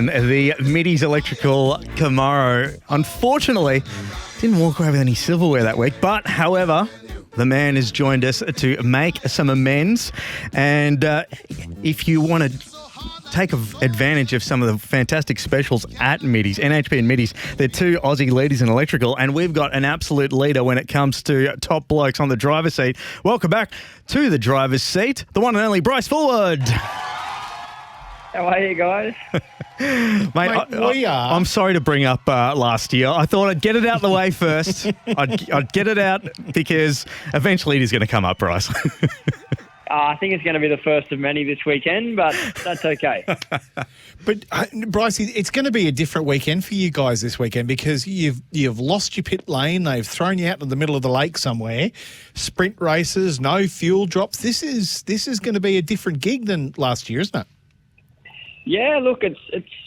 again, the Middies Electrical Camaro. Unfortunately, didn't walk away with any silverware that week, but however, the man has joined us to make some amends. And if you want to take advantage of some of the fantastic specials at Middies, NHP and Middies, they're two Aussie leaders in electrical, and we've got an absolute leader when it comes to top blokes on the driver's seat. Welcome back to the driver's seat, the one and only Bryce Fullwood. How are you guys? Mate, I'm sorry to bring up last year. I thought I'd get it out the way first. I'd get it out because eventually it is going to come up, Bryce. I think it's going to be the first of many this weekend, but that's okay. But, Bryce, it's going to be a different weekend for you guys this weekend because you've lost your pit lane. They've thrown you out in the middle of the lake somewhere. Sprint races, no fuel drops. This is going to be a different gig than last year, isn't it? Yeah, look, it's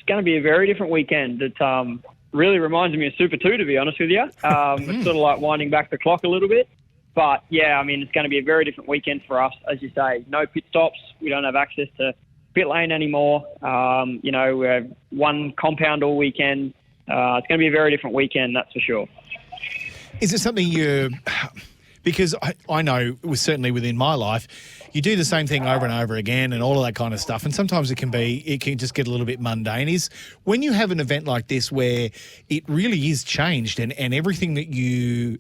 going to be a very different weekend. It really reminds me of Super 2, to be honest with you. It's sort of like winding back the clock a little bit. But, yeah, I mean, it's going to be a very different weekend for us. As you say, no pit stops. We don't have access to pit lane anymore. We have one compound all weekend. It's going to be a very different weekend, that's for sure. Is it something because I know, certainly within my life, you do the same thing over and over again and all of that kind of stuff. And sometimes it can just get a little bit mundane. Is when you have an event like this where it really is changed and everything that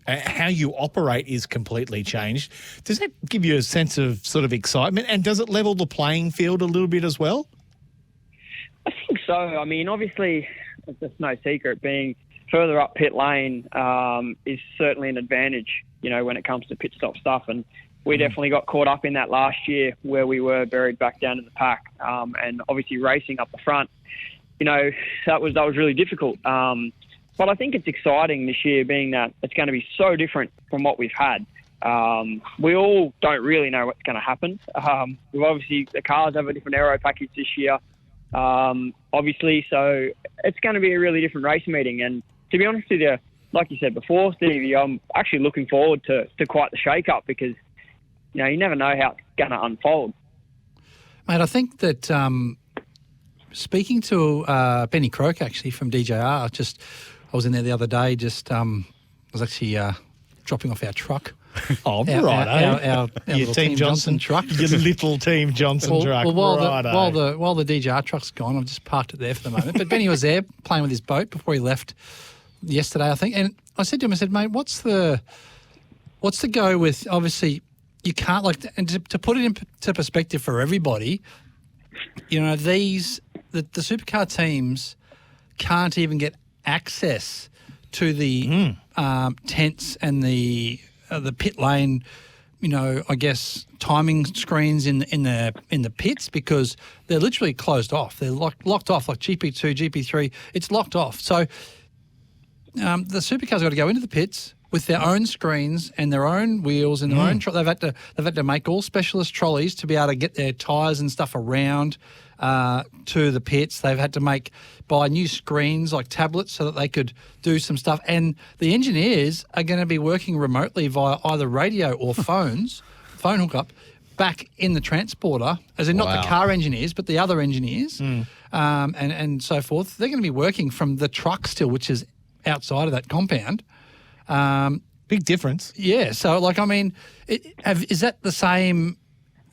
how you operate is completely changed, does that give you a sense of sort of excitement? And does it level the playing field a little bit as well? I think so. I mean, obviously, it's no secret being further up pit lane is certainly an advantage, when it comes to pit stop stuff. And we definitely got caught up in that last year where we were buried back down in the pack and obviously racing up the front. That was really difficult. But I think it's exciting this year being that it's going to be so different from what we've had. We all don't really know what's going to happen. The cars have a different aero package this year, obviously. So it's going to be a really different race meeting. And to be honest with you, like you said before, Stevie, I'm actually looking forward to quite the shake-up because you never know how it's going to unfold. Mate, I think that speaking to Benny Croak, actually, from DJR, I was in there the other day, I was actually dropping off our truck. Oh, right, our your Team Johnson truck. Your little Team Johnson truck. Well, while the DJR truck's gone, I've just parked it there for the moment. But Benny was there playing with his boat before he left yesterday, I think. And I said to him, mate, what's the go with, obviously, you can't, and to put it into perspective for everybody, the supercar teams can't even get access to the tents and the pit lane, I guess timing screens in the pits because they're literally closed off. They're locked off, like GP2, GP3. It's locked off. So the supercars got to go into the pits with their own screens and their own wheels and their own. They've had to make all specialist trolleys to be able to get their tyres and stuff around to the pits. They've had to buy new screens like tablets so that they could do some stuff. And the engineers are going to be working remotely via either radio or phone hookup, back in the transporter, as in not the car engineers, but the other engineers and so forth. They're going to be working from the truck still, which is outside of that compound. Big difference. Yeah. So, is that the same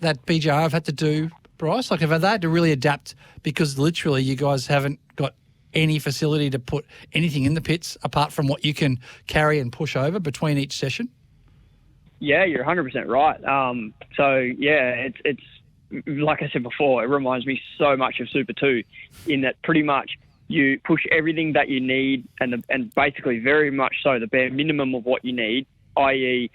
that BJR have had to do, Bryce? Have they had to really adapt because literally you guys haven't got any facility to put anything in the pits apart from what you can carry and push over between each session? Yeah, you're 100% right. It's like I said before, it reminds me so much of Super 2 in that pretty much you push everything that you need and basically very much so the bare minimum of what you need, i.e.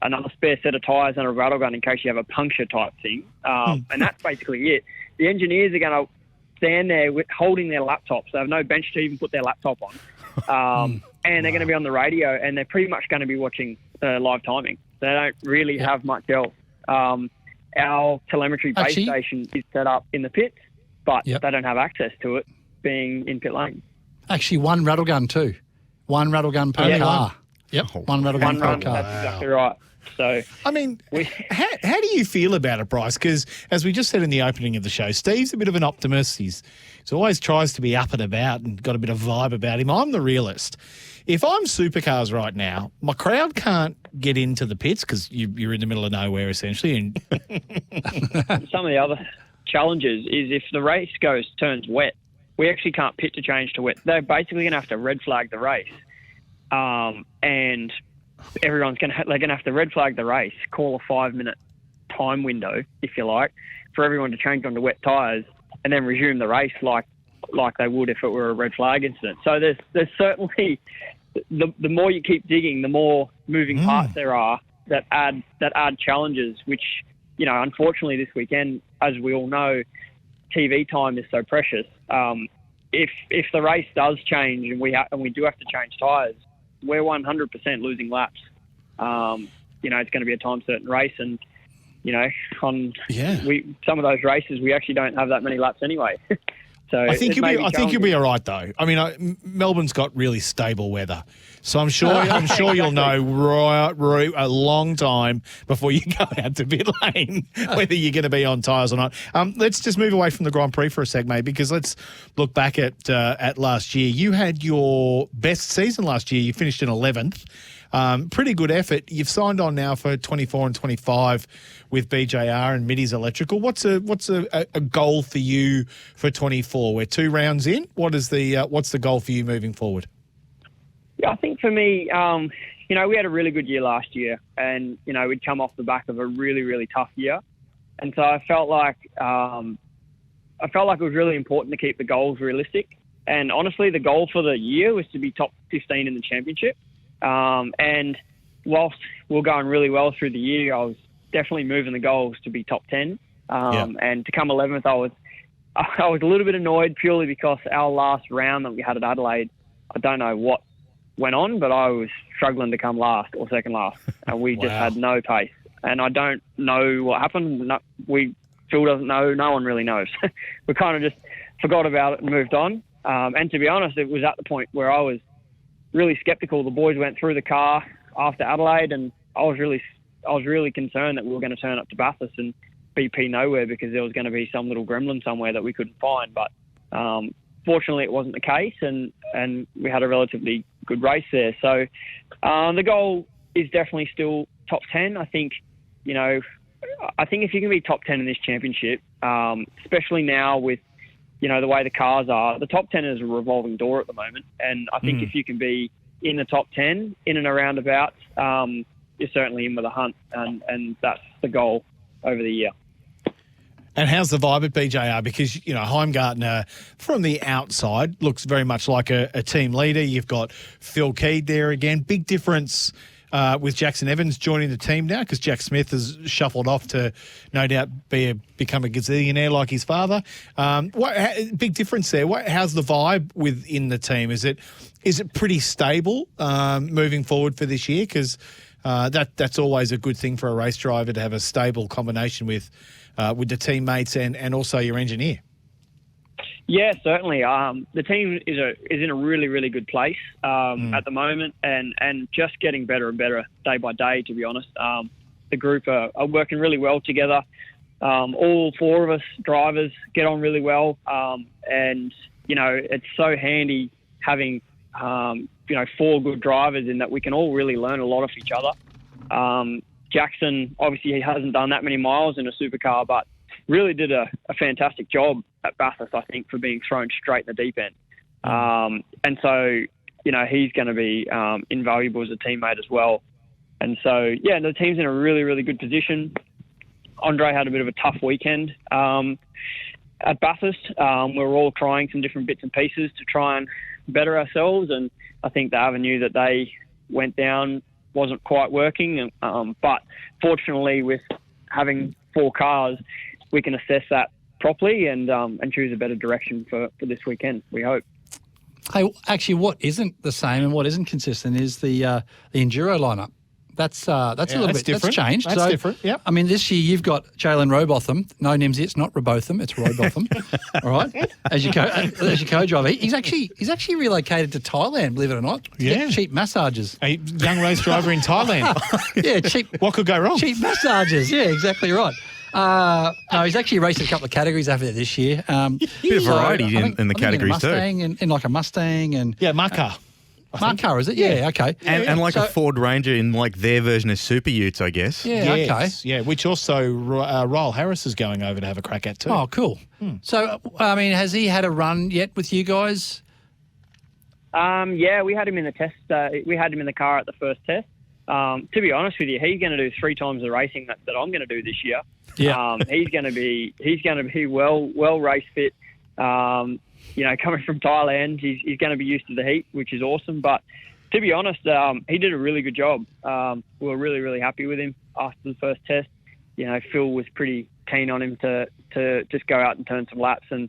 Another spare set of tyres and a rattle gun in case you have a puncture type thing. And that's basically it. The engineers are going to stand there holding their laptops. They have no bench to even put their laptop on. And they're going to be on the radio and they're pretty much going to be watching live timing. They don't really have much else. Our telemetry base station is set up in the pits, but they don't have access to it being in pit lane. Actually, one rattle gun too. One rattle gun per car. Yep, one medal One game per run, car. that's exactly right. So, I mean, how do you feel about it, Bryce? Because as we just said in the opening of the show, Steve's a bit of an optimist. He's always tries to be up and about and got a bit of vibe about him. I'm the realist. If I'm supercars right now, my crowd can't get into the pits because you're in the middle of nowhere essentially. And some of the other challenges is if the race turns wet, we actually can't pit to change to wet. They're basically going to have to red flag the race, and everyone's going to have to red flag the race, call a 5-minute time window, if you like, for everyone to change onto wet tyres, and then resume the race like they would if it were a red flag incident. So there's certainly the more you keep digging, the more moving parts there are that add challenges. Which, you know, unfortunately this weekend, as we all know, TV time is so precious. If the race does change and we do have to change tyres, we're 100% losing laps. You know, it's going to be a time certain race, and you know, some of those races we actually don't have that many laps anyway. So I think you'll be all right though. I mean, Melbourne's got really stable weather, so I'm sure Exactly. You'll know right a long time before you go out to pit lane whether you're going to be on tyres or not. Let's just move away from the Grand Prix for a sec, mate, because let's look back at last year. You had your best season last year. You finished in 11th. Pretty good effort. You've signed on now for 24 and 25 with BJR and Middy's Electrical. What's a goal for you for 24? We're 2 rounds in. What's the goal for you moving forward? Yeah, I think for me, you know, we had a really good year last year, and you know, we'd come off the back of a really, really tough year, and so I felt like it was really important to keep the goals realistic. And honestly, the goal for the year was to be top 15 in the championship. And whilst we were going really well through the year, I was definitely moving the goals to be top 10. And to come 11th, I was a little bit annoyed purely because our last round that we had at Adelaide, I don't know what went on, but I was struggling to come last or second last, and we just had no pace. And I don't know what happened. Phil doesn't know. No one really knows. We kind of just forgot about it and moved on. And to be honest, it was at the point where I was really sceptical. The boys went through the car after Adelaide, and I was really concerned that we were going to turn up to Bathurst and BP nowhere because there was going to be some little gremlin somewhere that we couldn't find. But fortunately, it wasn't the case, and we had a relatively good race there. So the goal is definitely still top 10. I think, you know, if you can be top 10 in this championship, especially now with, you know, the way the cars are, the top 10 is a revolving door at the moment. And I think if you can be in the top 10, in and around about, you're certainly in with a hunt. And that's the goal over the year. And how's the vibe at BJR? Because, you know, Heimgartner, from the outside, looks very much like a team leader. You've got Phil Keed there again. Big difference with Jackson Evans joining the team now, because Jack Smith has shuffled off to no doubt become a gazillionaire like his father. Big difference there. How's the vibe within the team? Is it pretty stable moving forward for this year? Because that's always a good thing for a race driver, to have a stable combination with the teammates and also your engineer. Yeah, certainly. The team is in a really, really good place at the moment, and just getting better and better day by day, to be honest. The group are working really well together. All 4 of us drivers get on really well, and, you know, it's so handy having, you know, 4 good drivers in that we can all really learn a lot of each other. Jackson, obviously, he hasn't done that many miles in a supercar, but really did a fantastic job at Bathurst, I think, for being thrown straight in the deep end. And so, you know, he's going to be invaluable as a teammate as well. And so, yeah, the team's in a really, really good position. Andre had a bit of a tough weekend at Bathurst. We're all trying some different bits and pieces to try and better ourselves, and I think the avenue that they went down wasn't quite working. But fortunately, with having 4 cars, we can assess that properly and choose a better direction for this weekend, we hope. Hey, actually, what isn't the same and what isn't consistent is the enduro lineup. That's a little bit different. That's changed. That's different. Yep. I mean, this year you've got Jalen Robotham. No, Nimsy, it's not Robotham. It's Robotham. All right, as your co-driver. He's actually relocated to Thailand. Believe it or not. To get cheap massages. A young race driver in Thailand. Yeah, cheap. What could go wrong? Cheap massages. Yeah, exactly right. No, he's actually raced a couple of categories over there this year. Bit of variety in the categories too. In like a Mustang and Mark car. Mark car, is it? Yeah, okay. And like a Ford Ranger in like their version of Super Utes, I guess. Yeah, okay. Yeah, which also Ryle Harris is going over to have a crack at too. Oh, cool. So, I mean, has he had a run yet with you guys? Yeah, we had him in the test. We had him in the car at the first test. To be honest with you, he's going to do 3 times the racing that I'm going to do this year. Yeah. He's going to be well race fit. Coming from Thailand, he's going to be used to the heat, which is awesome. But to be honest, he did a really good job. We were really, really happy with him after the first test. Phil was pretty keen on him to just go out and turn some laps and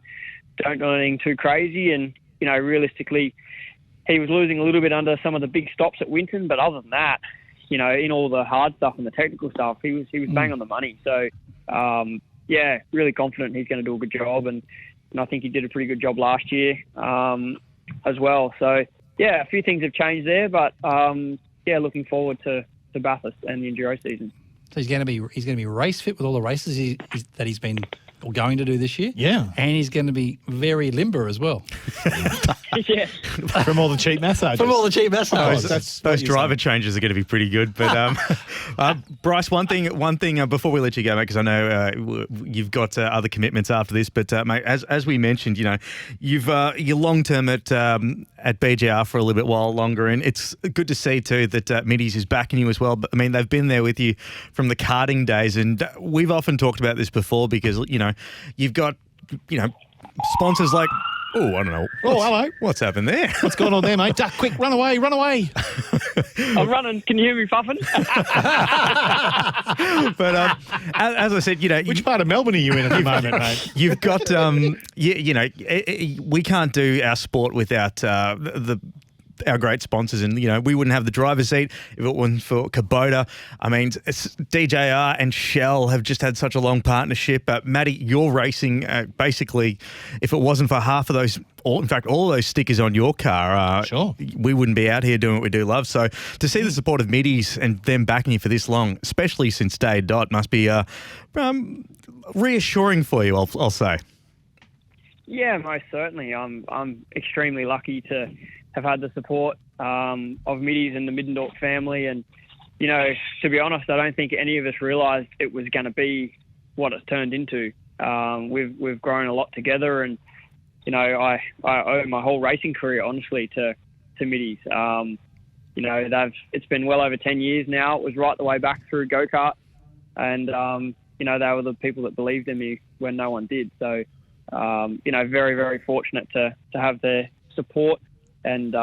don't do anything too crazy. And, realistically, he was losing a little bit under some of the big stops at Winton. But other than that, in all the hard stuff and the technical stuff, he was bang on the money. So, really confident he's going to do a good job. And I think he did a pretty good job last year as well. So, a few things have changed there, but looking forward to Bathurst and the enduro season. So he's going to be race fit with all the races that he's been or going to do this year. Yeah, and he's going to be very limber as well. Yeah, from all the cheap massages. Those driver changes are going to be pretty good. But Bryce, one thing before we let you go, mate, because I know you've got other commitments after this. But mate, as we mentioned, you're long term at BGR for a little bit while longer, and it's good to see too that Middies is backing you as well. But I mean, they've been there with you from the karting days, and we've often talked about this before because you've got sponsors like. Oh, I don't know. Hello. What's happened there? What's going on there, mate? Duck, quick, run away. I'm running. Can you hear me puffing? But as I said, which part of Melbourne are you in at the moment, mate? You've got, we can't do our sport without our great sponsors, and we wouldn't have the driver's seat if it wasn't for Kubota. I mean, DJR and Shell have just had such a long partnership. Matty, you're racing basically. If it wasn't for half of those, or in fact all of those stickers on your car, sure, we wouldn't be out here doing what we do love. So to see the support of Middies and them backing you for this long, especially since day dot, must be reassuring for you. I'll say. Yeah, most certainly. I'm extremely lucky to have had the support of Middies and the Middendorf family. And, to be honest, I don't think any of us realised it was going to be what it's turned into. We've grown a lot together, and, I owe my whole racing career, honestly, to Middies. It's been well over 10 years now. It was right the way back through go-kart. And, they were the people that believed in me when no one did. So, very, very fortunate to have their support. And,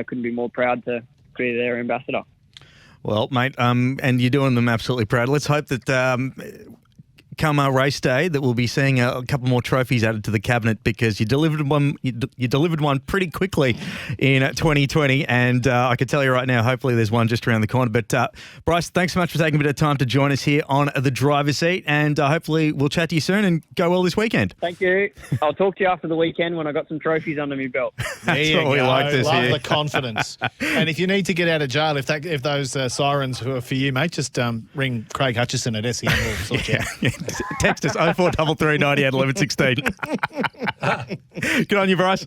couldn't be more proud to be their ambassador. Well, mate, and you're doing them absolutely proud. Let's hope that come race day that we'll be seeing a couple more trophies added to the cabinet, because you delivered one. You delivered one pretty quickly in 2020, and I can tell you right now, hopefully there's one just around the corner. But Bryce, thanks so much for taking a bit of time to join us here on the driver's seat, and hopefully we'll chat to you soon and go well this weekend. Thank you. I'll talk to you after the weekend when I got some trophies under my belt. That's what we like to see. Love the confidence. And if you need to get out of jail, if those sirens are for you, mate, just ring Craig Hutchison at SEN. We'll sort you out. Text us 0433 98 11 16. Good on you, Bryce.